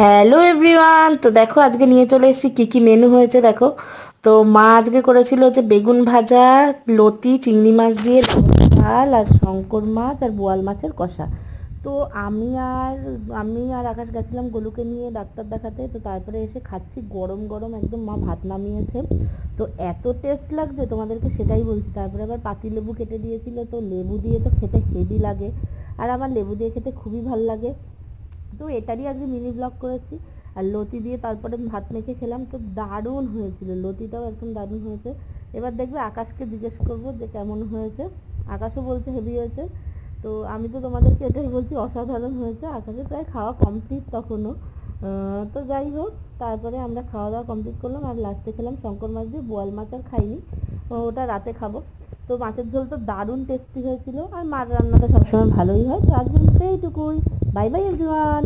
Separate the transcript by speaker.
Speaker 1: Hello everyone, তো দেখো আজকে নিয়ে চলে এসেছি কী কী মেনু হয়েছে দেখো। তো মা আজকে করেছিল হচ্ছে বেগুন ভাজা, লতি চিংড়ি মাছ দিয়ে ঝাল, আর শঙ্কর মাছ আর বোয়াল মাছের কষা। তো আমি আর আমি আর আকাশ গেছিলাম গোলুকে নিয়ে ডাক্তার দেখাতে। তো তারপরে এসে খাচ্ছি গরম গরম একদম, মা ভাত নামিয়েছে। তো এত টেস্ট লাগছে তোমাদেরকে সেটাই বলছি। তারপরে আবার পাতি লেবু কেটে দিয়েছিল, তো লেবু দিয়ে তো খেতে হেভি লাগে, আর আমার লেবু দিয়ে খেতে খুবই ভালো লাগে। তো এটারই আজকে মিনি ব্লগ করেছি। আর লতি দিয়ে তারপরে ভাত মেখে খেলাম, তো দারুণ হয়েছিল, লতিটাও একদম দারুণ হয়েছে। এবার দেখবে আকাশকে জিজ্ঞেস করবো যে কেমন হয়েছে। আকাশও বলছে হেভি হয়েছে। তো আমি তো তোমাদেরকে এটাই বলছি, অসাধারণ হয়েছে। আকাশে প্রায় খাওয়া কমপ্লিট তখনও। তো যাই হোক, তারপরে আমরা খাওয়া দাওয়া কমপ্লিট করলাম, আর লাস্টে খেলাম শঙ্কর মাছ দিয়ে, বোয়াল মাছ আর খাইনি, ওটা রাতে খাবো। তো মাছের ঝোল তো দারুণ টেস্টি হয়েছিল, আর মার রান্নাটা সবসময় ভালোই হয়। তো আজকের মতো এইটুকুই। Bye bye everyone.